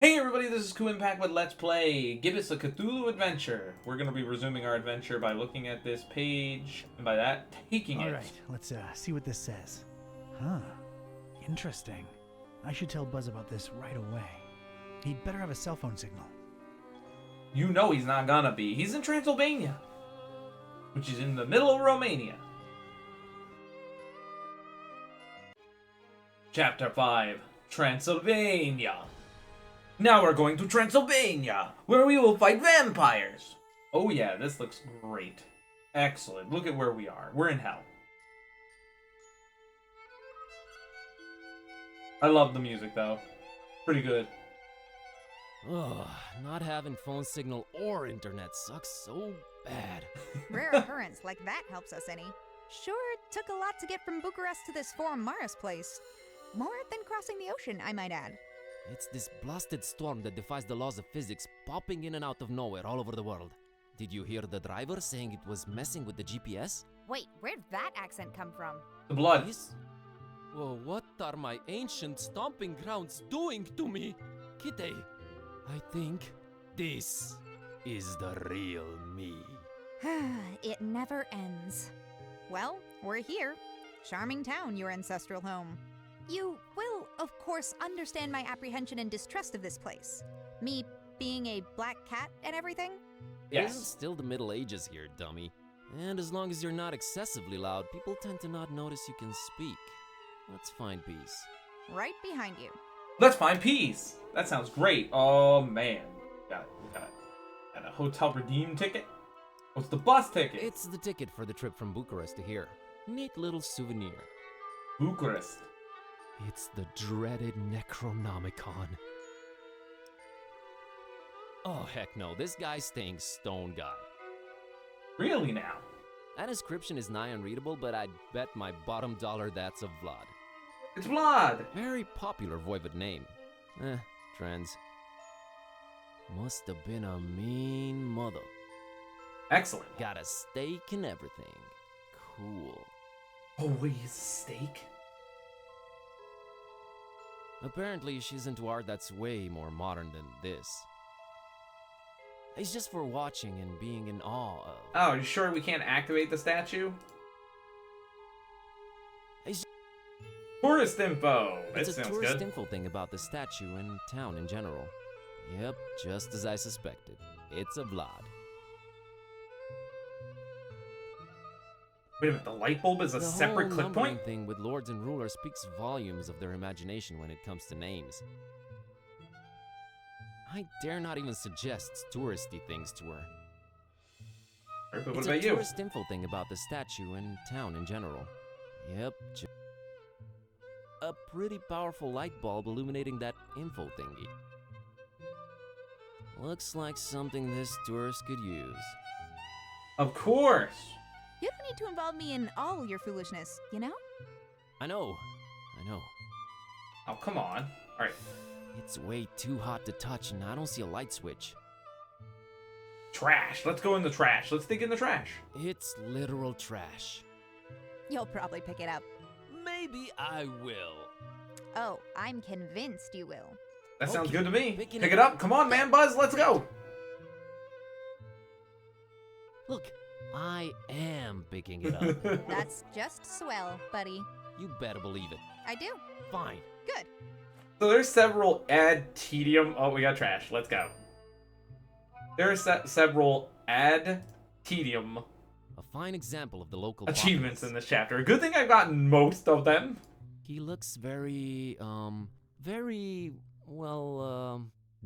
Hey everybody, this is Kuuimpact with Let's Play Gibbous, a Cthulhu adventure. We're going to be resuming our adventure by looking at this page, and by that, taking it. Alright, let's see what this says. Huh. Interesting. I should tell Buzz about this right away. He'd better have a cell phone signal. You know he's not gonna be. He's in Transylvania, which is in the middle of Romania. Chapter 5, Transylvania. Now we're going to Transylvania, where we will fight vampires. Oh yeah, this looks great. Excellent. Look at where we are. We're in hell. I love the music though. Pretty good. Ugh, not having phone signal or internet sucks so bad. Rare occurrence like that helps us any. Sure, took a lot to get from Bucharest to this foreign Mars place. More than crossing the ocean, I might add. It's this blasted storm that defies the laws of physics popping in and out of nowhere all over the world. Did you hear the driver saying it was messing with the GPS? Wait, where'd that accent come from? The blood. This? Well, what are my ancient stomping grounds doing to me? Kitty, I think this is the real me. It never ends. Well, we're here. Charming town, your ancestral home. You will, of course, understand my apprehension and distrust of this place. Me being a black cat and everything. Yes. It's still the Middle Ages here, dummy. And as long as you're not excessively loud, people tend to not notice you can speak. Let's find peace. Right behind you. Let's find peace. That sounds great. Oh man, got a hotel redeem ticket. What's the bus ticket? It's the ticket for the trip from Bucharest to here. Neat little souvenir. Bucharest. It's the dreaded Necronomicon. Oh, heck no. This guy's staying stone guy. Really now? That inscription is nigh unreadable, but I'd bet my bottom dollar that's of Vlad. It's blood. Very popular voivod name. Trends. Must have been a mean mother. Excellent. Got a steak and everything. Cool. Always steak. Apparently, she's into art that's way more modern than this. It's just for watching and being in awe of. Oh, you sure we can't activate the statue? It's Tourist info. That It's a sounds tourist good. info thing about the statue and town in general. Yep, just as I suspected. It's a Vlad. Wait a minute, the light bulb is a The separate whole click numbering point? thing with lords and rulers speaks volumes of their imagination when it comes to names. I dare not even suggest touristy things to her. Alright, but what It's about a you? tourist info thing about the statue and town in general. Yep, a pretty powerful light bulb illuminating that info thingy. Looks like something this tourist could use. Of course. You don't need to involve me in all your foolishness, you know? I know. Oh, come on. Alright. It's way too hot to touch and I don't see a light switch. Trash. Let's go in the trash. Let's dig in the trash. It's literal trash. You'll probably pick it up. Maybe I will. Oh, I'm convinced you will. That sounds Okay, good to me. picking Pick it it up. Come on, man. Buzz, let's go. Look, I am picking it up. That's just swell, buddy. You better believe it. I do. Fine. Good. So there's several ad tedium. Oh, we got trash. Let's go. There are several ad tedium A fine example of the local achievements in populace. this chapter. Good thing I've gotten most of them. He looks very,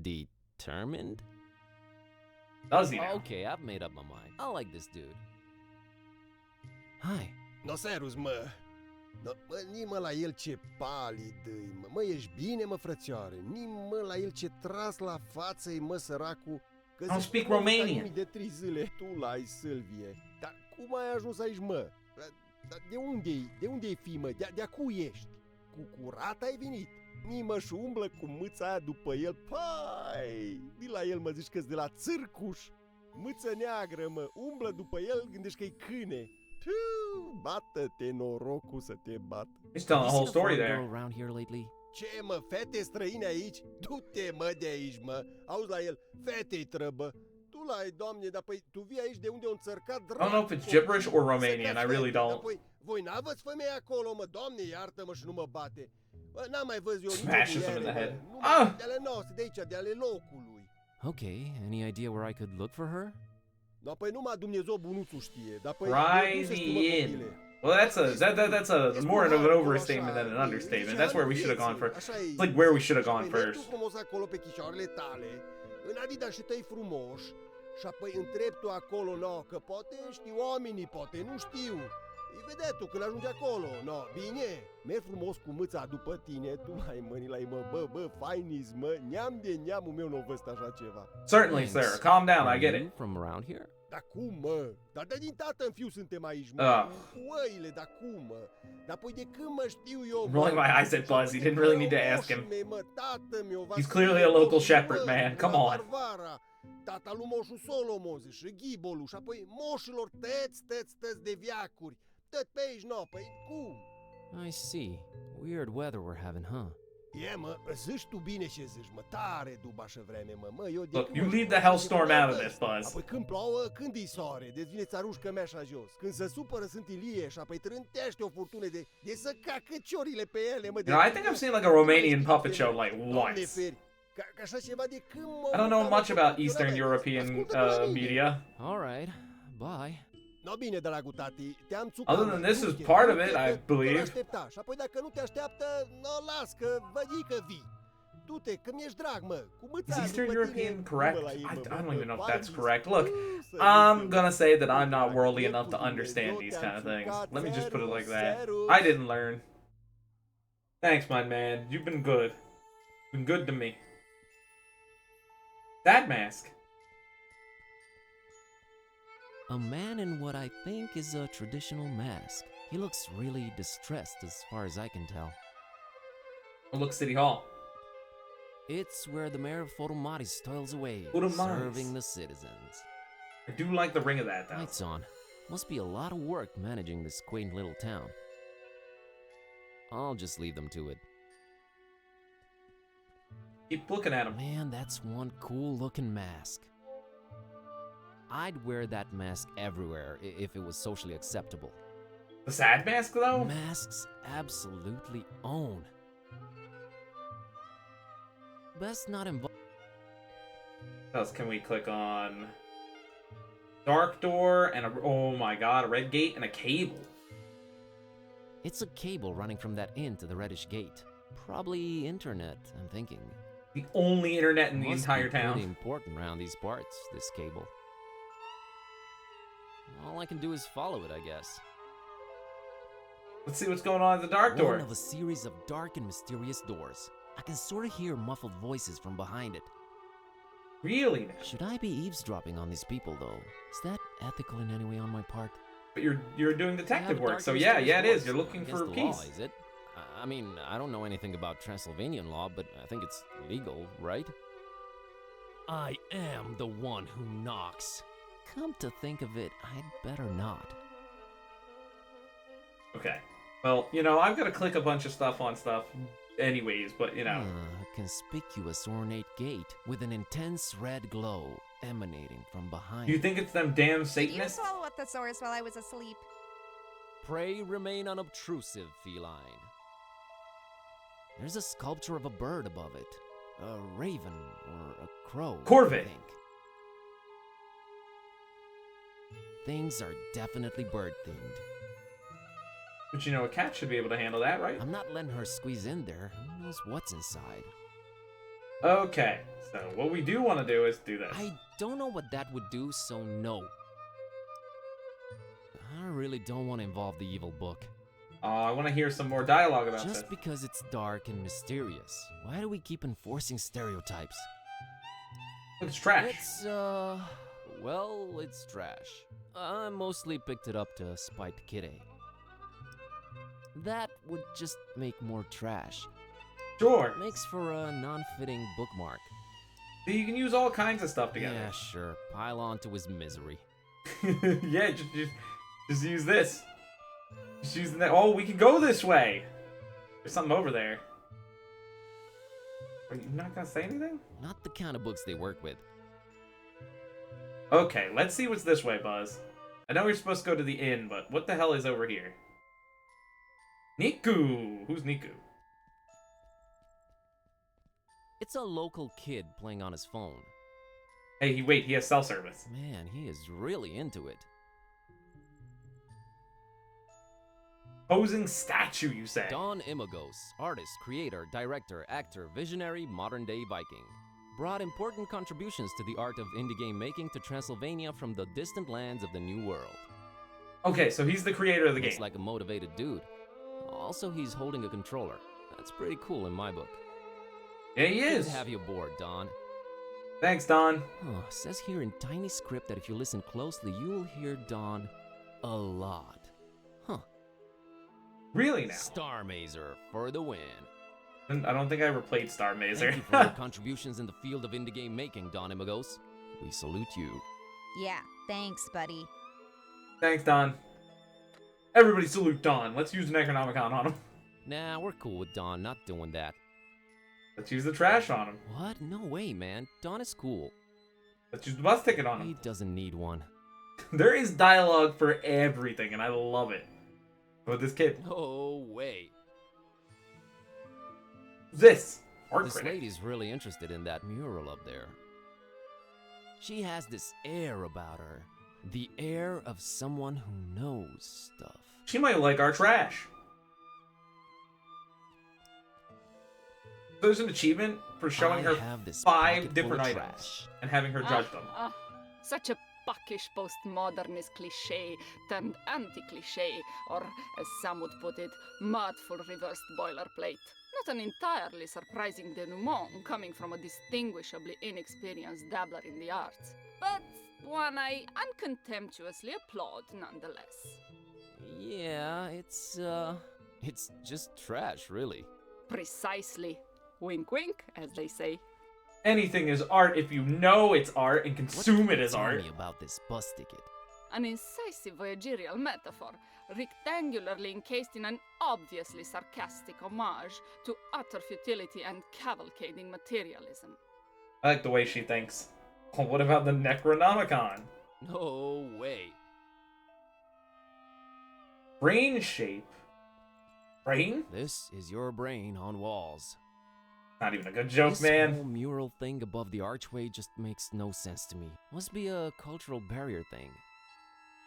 determined? Does he now? Okay, I've made up my mind. I like this dude. Hi. No, servus, mă. No, mă, ni-mă la el ce palid îi, mă. Mă, ești bine, mă, frățioare? Ni-mă la el ce tras la față-i, mă, săracul. Că I don't zici, speak mă, Romanian. de 3 zile tu l-ai, Sâlvie. Dar cum ai ajuns aici, mă? Dar de unde-i fi, mă? De-a cui ești? Cu curat ai venit? Ni-mă și umblă cu mâța aia după el. Pai! Di la el, mă, zici că-s de la țârcuș. Mâță neagră, mă, umblă după el, gândești că-i câine. Bată-te norocul să te bată. He's telling the whole You seen a story foreign there. girl around here lately? Ce, mă, fete străine aici? Du-te, mă, de aici, mă. Auzi la el, fete-i trăbă. Tu la-i, doamne, dar păi tu vii aici de unde o înțărcat I don't know if it's gibberish or Romanian. I really don't. Apoi, voi n-aveți femei acolo, mă, doamne, iartă-mă și nu mă bate. Bă, n-am mai văzut eu Smashes him in the head. Ah! De ale noastre, de aici, de ale locului. Okay, any idea where I could look for her? Da, păi numai Dumnezeu bunuțul știe, dar păi... Rising. Well, that's a more of an overstatement than an understatement. That's where we should have gone first. It's like where we should have gone first. Tu frumos acolo pe chișoarele tale, în Adidas și tăi frumoși, și apoi întrebi tu acolo, no, că poate știu oamenii, poate nu știu. Îi vedea tu când ajungi acolo, no, bine, mergi frumos cu mâța după tine, tu mai mâni la ei, mă, bă, fainis, mă, neam de neamul meu nu-o văzut așa ceva. Certainly, sir. Calm down, I get it. From around here? Dar cum, mă? Dar de din tată în fiu suntem aici, mă, cu oile, dar cum, mă? Dar păi de când mă știu eu, mă? Rolling my eyes at Buzz, he didn't really need to ask him. Mă, tată meu, He's clearly a local shepherd, man. Come on. Tata lui moșul Solomon și Ghibolu și apoi moșilor tăți de viacuri. Tot pe aici, no, păi cum? I see. Weird weather we're having, huh? E, mă, zici tu bine ce zici, mă, tare dubașă vreme, mă, eu de Look, you leave the hellstorm out of this, Buzz. Apoi când plouă, când îi soare, deci vine ți-aruși cămeașa jos. Când se supără sunt ilie și apoi trântește o furtună de să cacă ciorile pe ele, mă. You know, I think I've seen like a Romanian puppet show like once. I don't know much about Eastern European media. All right, bye. No, bine, dragul tati, te-am țucat. Other than this is part of it, I believe. Și apoi dacă nu te așteaptă, no, las că văd că vii. Du-te, că mi-ești drag, mă. Cu mâța Is Eastern după tine, European correct? la ei, I mă, don't bă, even know if that's fainis. correct. Look, I'm gonna say that I'm not worldly enough to understand these kind of things. Let me just put it like that. I didn't learn. Thanks, my man. You've been good. Been good to me. That mask. A man in what I think is a traditional mask. He looks really distressed as far as I can tell. Look, City Hall. It's where the mayor of Fotomaris toils away, Fotomaris. serving the citizens. I do like the ring of that, though. Lights on. Must be a lot of work managing this quaint little town. I'll just leave them to it. Keep looking at him. Man, that's one cool looking mask. I'd wear that mask everywhere if it was socially acceptable. The sad mask, though? Masks absolutely own. Best not involve. What else can we click on? Dark door and oh my god, a red gate and a cable. It's a cable running from that inn to the reddish gate. Probably internet, I'm thinking. The only internet in the Must entire be town. pretty important around these parts, this cable. All I can do is follow it, I guess. Let's see what's going on at the dark door. One of a series of dark and mysterious doors. I can sort of hear muffled voices from behind it. Really? Should I be eavesdropping on these people, though? Is that ethical in any way on my part? But you're doing detective Yeah, work, dark so and yeah, mysterious it is. voice. You're looking Against for the peace. law, is it? I mean, I don't know anything about Transylvanian law, but I think it's legal, right? I am the one who knocks. Come to think of it, I'd better not. Okay. Well, you know, I've got to click a bunch of stuff on stuff anyways, but you know. A conspicuous ornate gate with an intense red glow emanating from behind. You think it's them damn You Satanists? swallow up the source while I was asleep. Pray remain unobtrusive, feline. There's a sculpture of a bird above it. A raven or a crow. Corvid. I think. Things are definitely bird-themed. But you know, a cat should be able to handle that, right? I'm not letting her squeeze in there. Who knows what's inside? Okay, so what we do want to do is do this. I don't know what that would do, so no. I really don't want to involve the evil book. I want to hear some more dialogue about Just this. because it's dark and mysterious, why do we keep enforcing stereotypes? It's trash. Well, it's trash. I mostly picked it up to spite Kitty. That would just make more trash. Sure. Makes for a non-fitting bookmark. You can use all kinds of stuff together. Yeah, sure. Pile on to his misery. Yeah, just use this. Just use that. Oh, we can go this way. There's something over there. Are you not gonna say anything? Not the kind of books they work with. Okay, let's see what's this way, Buzz. I know we're supposed to go to the inn, but what the hell is over here? Niku! Who's Niku? It's a local kid playing on his phone. Hey, wait, he has cell service. Man, he is really into it. Posing statue, you say? Don Imagos, artist, creator, director, actor, visionary, modern-day Viking. Brought important contributions to the art of indie game making to Transylvania from the distant lands of the New World. Okay, so he's the creator of the Looks game. like a motivated dude. Also, he's holding a controller. That's pretty cool in my book. Yeah, he Good is. to have you aboard, Don. Thanks, Don. Says here in tiny script that if you listen closely, you'll hear Don a lot. Huh. Really now? Star Mazer for the win. I don't think I ever played Star Mazer. Thank you for your contributions in the field of indie game making, Don Imagos. We salute you. Yeah, thanks, buddy. Thanks, Don. Everybody salute Don. Let's use an Necronomicon on him. Nah, we're cool with Don not doing that. Let's use the trash on him. What? No way, man. Don is cool. Let's use the bus ticket on He him. doesn't need one. There is dialogue for everything, and I love it. With this kid. No way. This. Art This critic. lady's really interested in that mural up there. She has this air about her. The air of someone who knows stuff. She might like our trash. There's an achievement for showing her have this 5 pocket full different of items trash. and having her judge them. Such a buckish postmodernist cliche turned anti-cliche, or as some would put it, mudful reversed boilerplate. Not an entirely surprising denouement coming from a distinguishably inexperienced dabbler in the arts, but one I uncontemptuously applaud nonetheless. Yeah, it's just trash, really. Precisely. Wink wink, as they say. Anything is art if you know it's art and consume it as Tell art. me about this bus ticket. An incisive voyagerial metaphor, rectangularly encased in an obviously sarcastic homage to utter futility and cavalcading materialism. I like the way she thinks. Well, what about the Necronomicon? No way. Brain shape. Brain? This is your brain on walls. Not even a good joke, This man. whole mural thing above the archway just makes no sense to me. Must be a cultural barrier thing.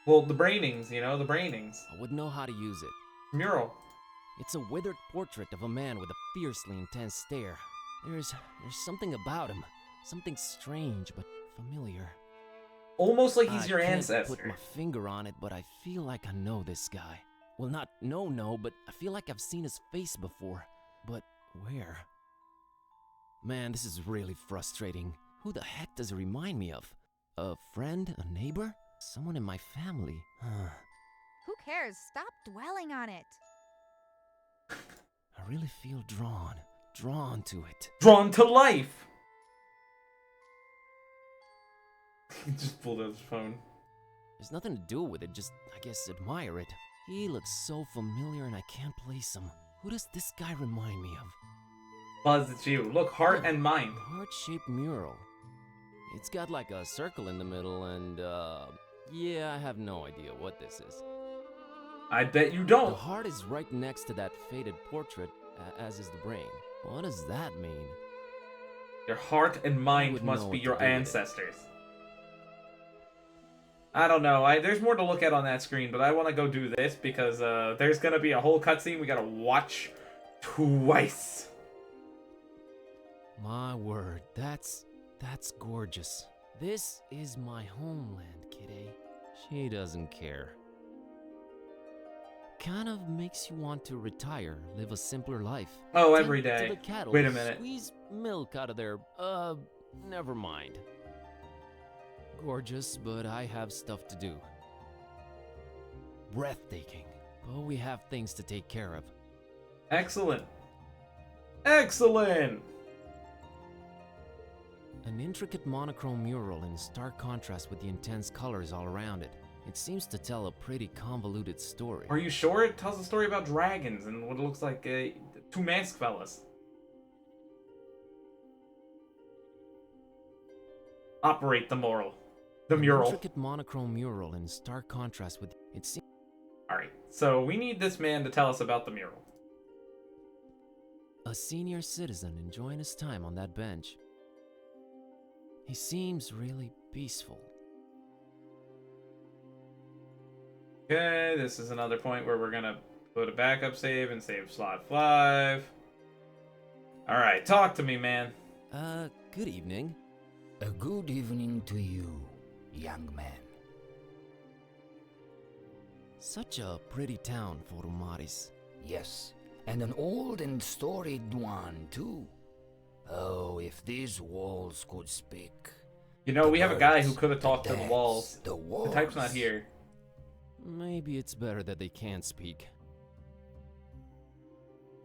Well, the brainings, you know, the brainings. I wouldn't know how to use it. Mural. It's a withered portrait of a man with a fiercely intense stare. There's something about him. Something strange but familiar. Almost like he's I your can't ancestor. put my finger on it, but I feel like I know this guy. Well, not no, but I feel like I've seen his face before. But where? Man, this is really frustrating. Who the heck does it remind me of? A friend? A neighbor? Someone in my family? Who cares? Stop dwelling on it. I really feel drawn to it. Drawn to life! He just pulled out his phone. There's nothing to do with it, just, I guess, admire it. He looks so familiar and I can't place him. Who does this guy remind me of? Buzz, it's you. Look, heart and mind. Heart-shaped mural. It's got like a circle in the middle and, yeah, I have no idea what this is. I bet you The don't. heart is right next to that faded portrait, as is the brain. What does that mean? Your heart and mind would must know be what your to do with it. ancestors. I don't know. There's more to look at on that screen, but I want to go do this because there's gonna be a whole cutscene we gotta watch twice. My word, that's gorgeous. This is my homeland, kidday. She doesn't care. Kind of makes you want to retire, live a simpler life. Oh, Tend every to day. the cattle, Wait a minute. Squeeze milk out of their, never mind. Gorgeous, but I have stuff to do. Breathtaking, but we have things to take care of. Excellent. Excellent. An intricate monochrome mural in stark contrast with the intense colors all around it. It seems to tell a pretty convoluted story. Are you sure it tells a story about dragons and what it looks like two masked fellas? Operate the mural. Intricate monochrome mural in stark contrast with it seems. Alright, so we need this man to tell us about the mural. A senior citizen enjoying his time on that bench. He seems really peaceful. Okay, this is another point where we're gonna put a backup save and save slot 5. Alright, talk to me, man. Good evening. A good evening to you, young man. Such a pretty town, Forumaris. Yes, and an old and storied one, too. Oh, if these walls could speak. You know, The we have a guy who birds, could have talked to the dance, walls. The The walls. type's not here. Maybe it's better that they can't speak.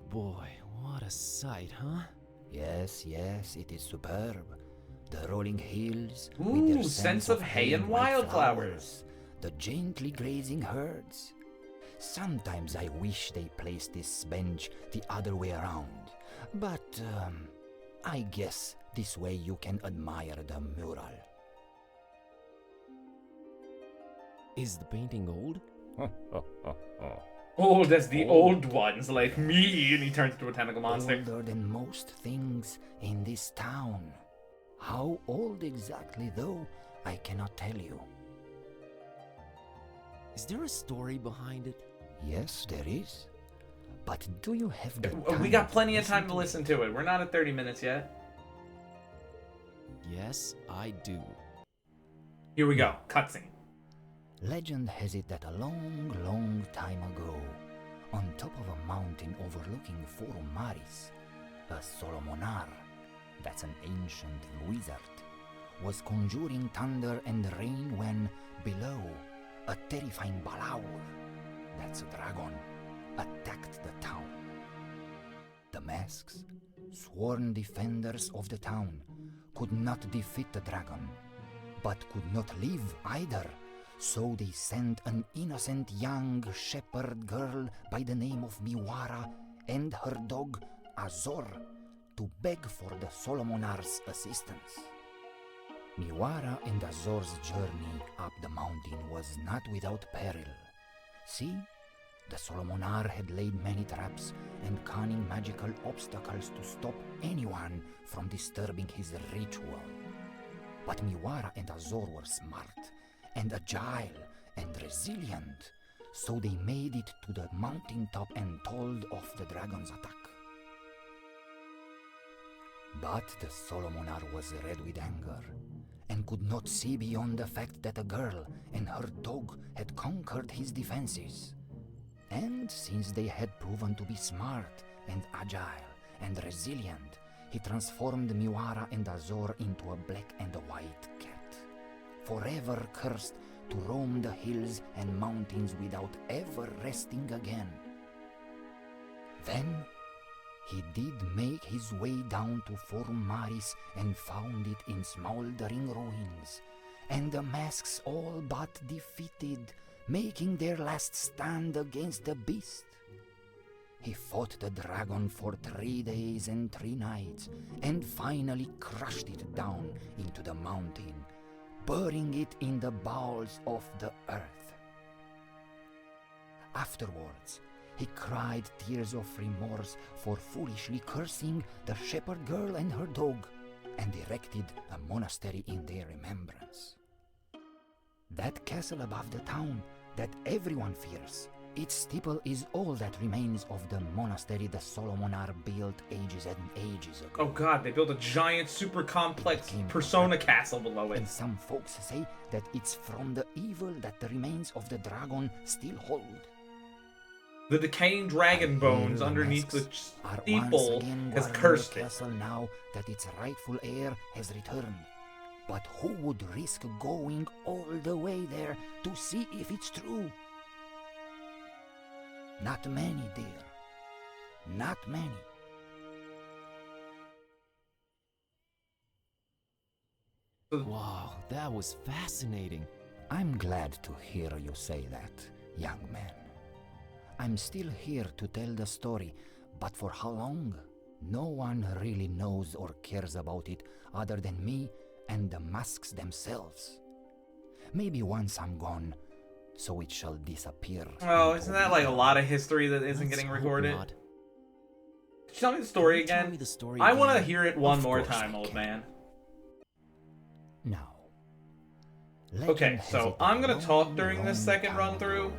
Boy, what a sight, huh? Yes, yes, it is superb. The rolling hills with their Ooh, scents of hay and white wildflowers. the gently grazing herds. Sometimes I wish they placed this bench the other way around, but I guess this way you can admire the mural. Is the painting old? Old as the old ones, like me, and he turns into a tentacle monster. Older than most things in this town. How old exactly, though, I cannot tell you. Is there a story behind it? Yes, there is. But do you have the We time got plenty of to time to listen to it. We're not at 30 minutes yet. Yes, I do. Here we go. Cutscene. Legend has it that a long, long time ago, on top of a mountain overlooking Forum Maris, a Solomonar, that's an ancient wizard, was conjuring thunder and rain when, below, a terrifying Balaur, that's a dragon, attacked the town. The masks, sworn defenders of the town, could not defeat the dragon, but could not live either. So they sent an innocent young shepherd girl by the name of Miwara and her dog Azor to beg for the Solomonar's assistance. Miwara and Azor's journey up the mountain was not without peril. See, the Solomonar had laid many traps and cunning magical obstacles to stop anyone from disturbing his ritual. But Miwara and Azor were smart and agile and resilient, so they made it to the mountaintop and told off the dragon's attack. But the Solomonar was red with anger and could not see beyond the fact that a girl and her dog had conquered his defenses. And since they had proven to be smart and agile and resilient, he transformed Miwara and Azor into a black and a white cat, forever cursed to roam the hills and mountains without ever resting again. Then he did make his way down to Forum Maris and found it in smoldering ruins, and the masks all but defeated, making their last stand against the beast. He fought the dragon for 3 days and 3 nights, and finally crushed it down into the mountain, burying it in the bowels of the earth. Afterwards, he cried tears of remorse for foolishly cursing the shepherd girl and her dog, and erected a monastery in their remembrance. That castle above the town that everyone fears, its steeple is all that remains of the monastery the Solomonar built ages and ages ago. Oh god, they built a giant, super complex Persona castle below it. And some folks say that it's from the evil that the remains of the dragon still hold. The decaying dragon bones The underneath the masks are once steeple again has guarding cursed the it. castle now that its rightful heir has returned. But who would risk going all the way there to see if it's true? Not many, dear. Not many. Wow, that was fascinating. I'm glad to hear you say that, young man. I'm still here to tell the story, but for how long? No one really knows or cares about it other than me and the masks themselves. Maybe once I'm gone, so it shall disappear. Oh, isn't that like a lot of history that isn't getting recorded? Not. Could you tell me the story Can you tell again? me the story I want to again? hear it one Of more course time, I old can. man. Now. Okay, legend has so it I'm that gonna a talk long, during this long second time run through. ago,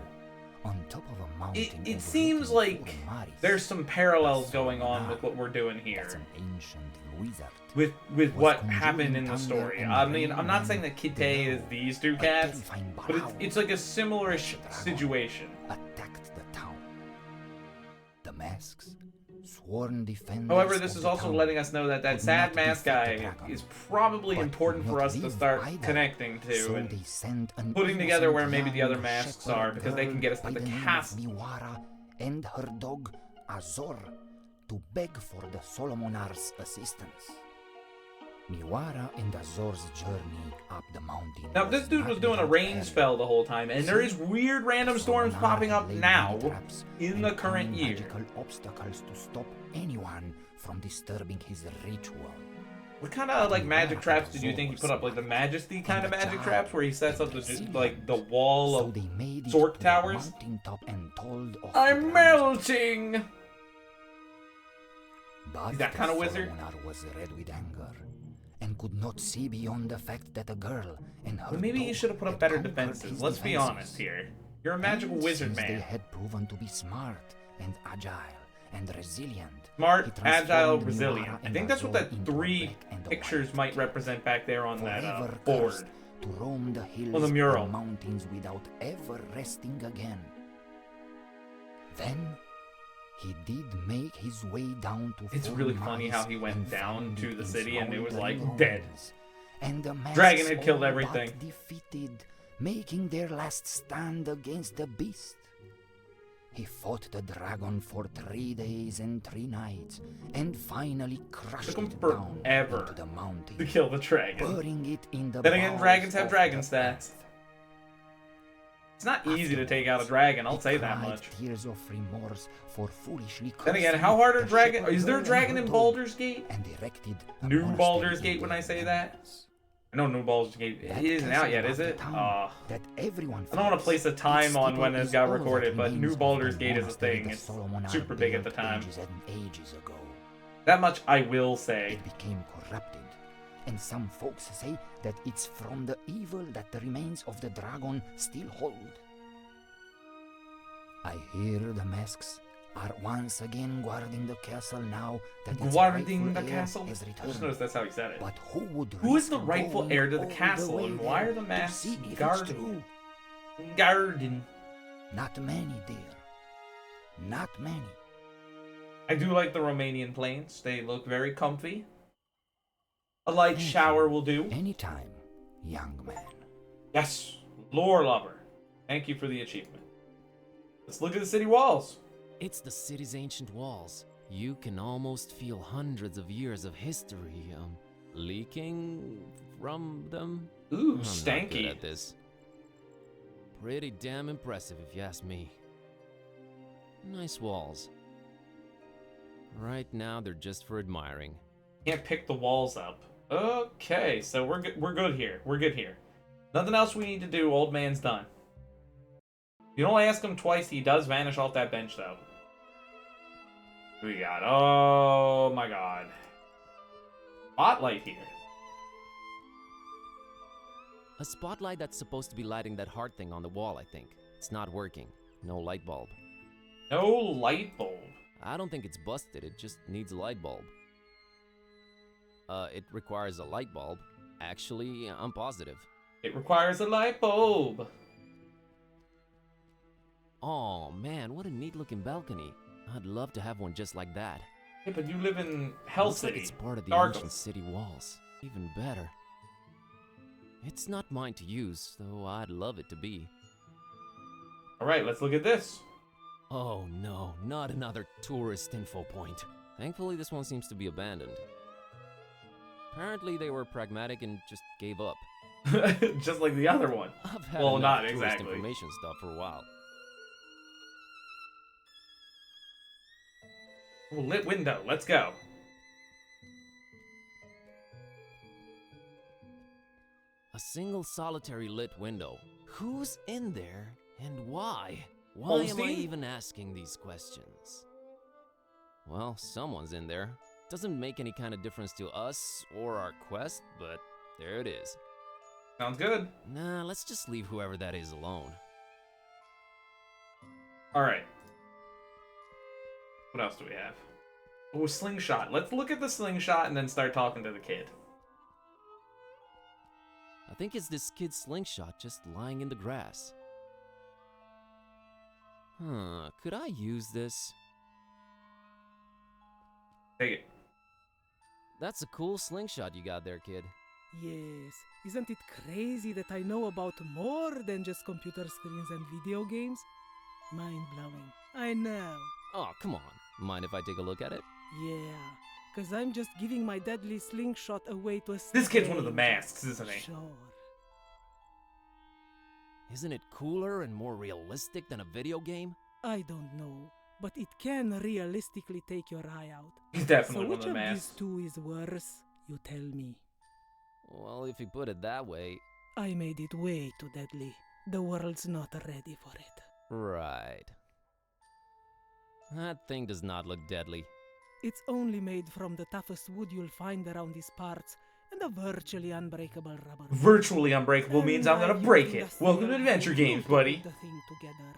on top of a mountain It seems like overlooking Maris, there's some parallels going on with what we're doing that's here. an ancient wizard. With was what conjuring happened in the thunder story. and I mean, rain I'm not when saying that Kite below is these two a cats, terrifying but Barao it's like a similar-ish situation. attacked the town. The masks, sworn defenders. However, this of is the also town, letting us know that that could sad not mask defeat the guy dragon, is probably but important could for not us to live start either. connecting to So and they sent an putting together where innocent maybe the other young masks shepherd are, because they girl can get us to by the name of castle. Miwara and her dog Azor to beg for the Solomonar's assistance. Miwara and Azor's journey up the mountain. Now, this dude was doing a rain spell the whole time, and there is weird random storms popping up now in the current year. Magical obstacles to stop anyone from disturbing his ritual. What kind of like magic traps did you think he put up? Like the Majesty kind of magic traps, where he sets up the like the wall So of they made it Zork to the towers? mountaintop and told of I'm the melting. But He's that the kind of wizard? Solomonar was red with anger and could not see beyond the fact that a girl and her Well, maybe he dog should have put up had better conquered defenses. his Let's be defenses. honest here. You're a magical And wizard, since They man. had proven to be smart and agile and resilient. Smart, he transformed agile, Miwara resilient. I and think that's what that Azor into a 3 black and a pictures white might cat. represent back there on that Forever board. cursed to roam the hills On the mural. and mountains without ever resting again. Then he did make his way down to It's Fort really funny how Maris he went and down found to it the in city and it was like smoldering dead. ruins. And the Dragon masks had killed all everything. but defeated, making their last stand against the beast. He fought the dragon for 3 days and 3 nights, and finally crushed Took him it down forever into the mountain, To kill the dragon. burying it in the Then again, bowels dragons have of dragon the stats. earth. It's not easy to take out a dragon, I'll say that Cried much. Tears of remorse for foolishly Then again, cursing how hard are the dragon? shepherd Is there a girl dragon and in her Baldur's dog, Gate? and erected a New monastery Baldur's in Gate when I their say that? ruins. I know New Baldur's Gate. It That isn't out castle yet, above is the it? town that everyone I don't want to place a finds. time Its on steeple when this is got all that recorded, but remains New of the Baldur's Gate is a monastery thing. the It's Solomonar super big at the built time. ages and ages ago. That much I will say. It became corrupted, and some folks say that it's from the evil that the remains of the dragon still hold. I hear the masks are once again guarding the castle now that its Guarding the rightful heir castle? has I just returned. noticed that's how he said it. But who would Who is risk the rightful going heir to the all castle, way and why there are the to masks see if it's guarding? true? Garden. Not many, dear. Not many. I do like the Romanian plains. They look very comfy. A light Thank shower you. will do. Anytime, young man. Yes, lore lover. Thank you for the achievement. Let's look at the city walls. It's the city's ancient walls. You can almost feel hundreds of years of history, leaking from them. Ooh, I'm not good stanky. at this. Pretty damn impressive, if you ask me. Nice walls. Right now, they're just for admiring. Can't pick the walls up. Okay, so we're good here. We're good here. Nothing else we need to do. Old man's done. You don't ask him twice. He does vanish off that bench, though. Who we got? Oh my god. Spotlight here. A spotlight that's supposed to be lighting that heart thing on the wall, I think. It's not working. No light bulb. No light bulb. I don't think it's busted, it just needs a light bulb. It requires a light bulb. Actually, I'm positive. It requires a light bulb. Oh man, what a neat looking balcony. I'd love to have one just like that. Yeah, but you live in Hell Looks City. like it's part of the Darkham. ancient city walls. Even better. It's not mine to use, though I'd love it to be. Alright, let's look at this. Oh no, not another tourist info point. Thankfully, this one seems to be abandoned. Apparently, they were pragmatic and just gave up. Just like the other one. I've had Well, enough not tourist exactly. information stuff for a while. Ooh, lit window. Let's go. A single solitary lit window. Who's in there and why? Why am I Holstein? even asking these questions? Well, someone's in there. Doesn't make any kind of difference to us or our quest, but there it is. Sounds good. Nah, let's just leave whoever that is alone. Alright. What else do we have? Oh, slingshot. Let's look at the slingshot and then start talking to the kid. I think it's this kid's slingshot just lying in the grass. Huh, could I use this? Take it. That's a cool slingshot you got there, kid. Yes, isn't it crazy that I know about more than just computer screens and video games? Mind-blowing, I know. Oh, come on. Mind if I take a look at it? Yeah, cause I'm just giving my deadly slingshot away to a This kid's one of the stranger. masks, isn't he? Sure. Isn't it cooler and more realistic than a video game? I don't know, but it can realistically take your eye out. He's definitely So one which of the of these masks. two is worse? You tell me. Well, if you put it that way, I made it way too deadly. The world's not ready for it. right. That thing does not look deadly. It's only made from the toughest wood you'll find around these parts, and a virtually unbreakable rubber. Virtually unbreakable means I'm gonna And break using it. a Welcome to steel Adventure glue Games, to buddy. put the thing together.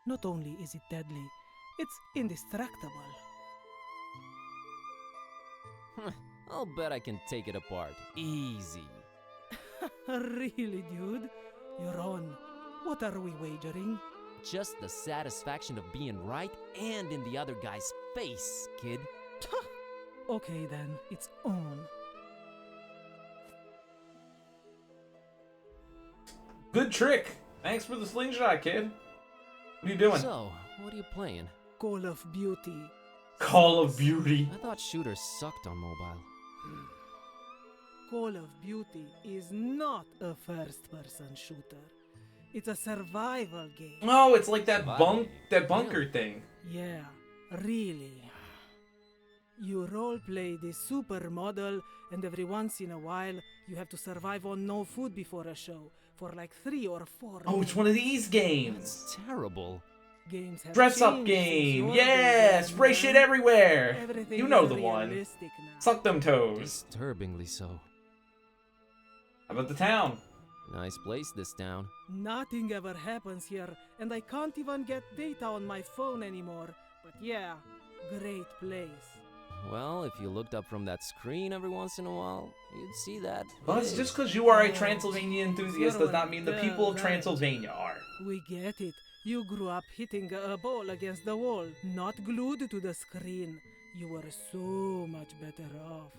Not only is it deadly, it's indestructible. I'll bet I can take it apart. Easy. Really, dude? You're on. What are we wagering? Just the satisfaction of being right and in the other guy's face, kid. Okay then, it's on. Good trick. Thanks for the slingshot, kid. What are you doing? So, what are you playing? Call of Duty. Call of Duty. I thought shooters sucked on mobile. Call of Duty is not a first-person shooter. It's a survival game. Oh, it's like that Survival. bunker thing. Yeah, really. You roleplay this supermodel, and every once in a while, you have to survive on no food before a show for like 3 or 4 Oh, it's days. one of these games. That's terrible. Games have Dress up changed since game. your Yeah, days, spray man. shit everywhere. Everything You know is the one. realistic now. Suck them toes. Disturbingly so. How about the town? Nice place, this town. Nothing ever happens here, and I can't even get data on my phone anymore. But yeah, great place. Well, if you looked up from that screen every once in a while, you'd see that. Well, it's Hey, just because you are a Oh, Transylvania enthusiast does not mean the people of right. Transylvania are. We get it. You grew up hitting a ball against the wall, not glued to the screen. You were so much better off.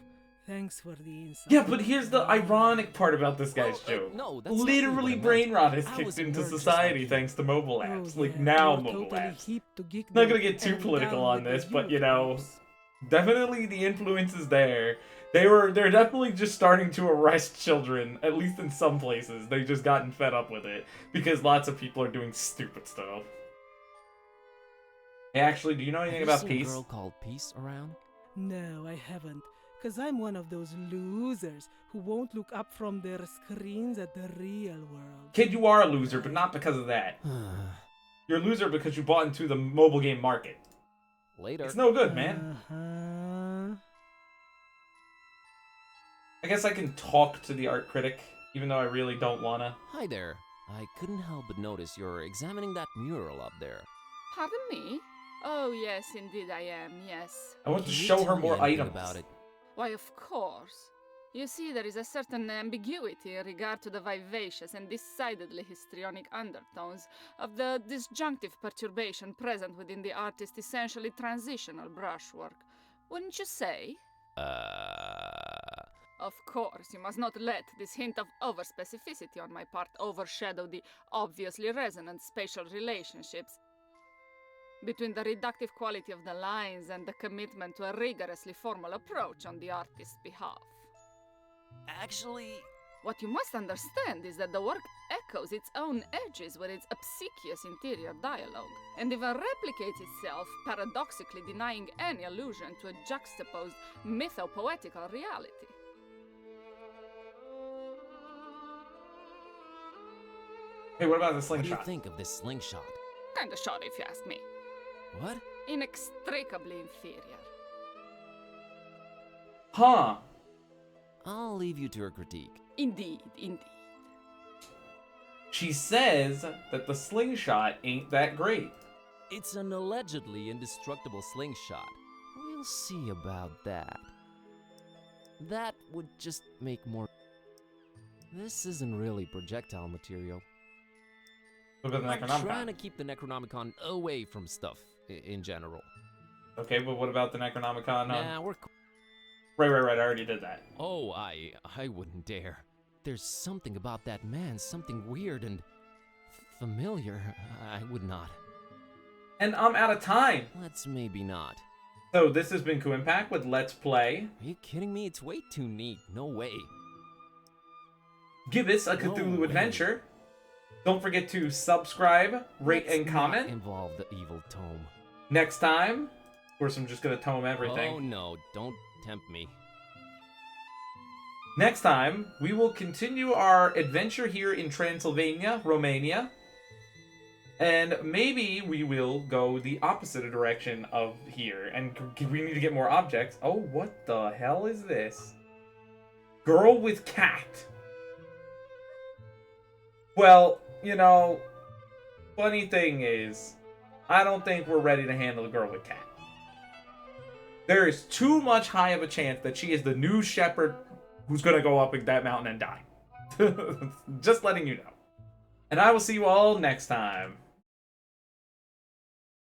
Thanks for the insight. Yeah, but here's the ironic part about this guy's Well, joke. no, that's not Literally, what I meant. brain rot has I kicked was into nerd just society like you. thanks to mobile Oh, apps. Like yeah, now, you're mobile totally apps. hip to geekdom Not gonna get too and political down on with the this, but you youth know, groups. definitely the influence is there. They're definitely just starting to arrest children, at least in some places. They've just gotten fed up with it because lots of people are doing stupid stuff. Hey, actually, do you know anything Have you about seen peace? a girl called Peace around? No, I haven't. Because I'm one of those losers who won't look up from their screens at the real world. Kid, you are a loser, but not because of that. You're a loser because you bought into the mobile game market. Later. It's no good, man. Uh-huh. I guess I can talk to the art critic, even though I really don't wanna. Hi there. I couldn't help but notice you're examining that mural up there. Pardon me? Oh, yes, indeed I am, yes. I want Can to you show tell her me more anything items. about it? Why, of course. You see, there is a certain ambiguity in regard to the vivacious and decidedly histrionic undertones of the disjunctive perturbation present within the artist's essentially transitional brushwork. Wouldn't you say? Of course, you must not let this hint of overspecificity on my part overshadow the obviously resonant spatial relationships between the reductive quality of the lines and the commitment to a rigorously formal approach on the artist's behalf. Actually, What you must understand is that the work echoes its own edges with its obsequious interior dialogue, and even replicates itself, paradoxically denying any allusion to a juxtaposed mythopoetical reality. Hey, what about the What do you slingshot? think of this slingshot? Kinda short if you ask me. What? Inextricably inferior. Huh. I'll leave you to her critique. Indeed, indeed. She says that the slingshot ain't that great. It's an allegedly indestructible slingshot. We'll see about that. That would just make more. This isn't really projectile material. What about the I'm Necronomicon? trying to keep the Necronomicon away from stuff in general. Okay, but what about the Necronomicon? Nah, we're. Right. I already did that. Oh, I wouldn't dare. There's something about that man, something weird and familiar. I would not. And I'm out of time. Let's maybe not. So this has been Kuuimpact with Let's Play Are you kidding me? It's way too neat. No way. Gibbous, a No Cthulhu way. adventure. Don't forget to subscribe, rate, Let's and not comment. involve the evil tome. Next time, of course, I'm just gonna tome everything. Oh no! Don't tempt me. Next time, we will continue our adventure here in Transylvania, Romania. And maybe we will go the opposite direction of here. And we need to get more objects. Oh, what the hell is this? Girl with cat. Well, you know, funny thing is, I don't think we're ready to handle the girl with cat. There is too much high of a chance that she is the new shepherd who's gonna go up that mountain and die. Just letting you know. And I will see you all next time.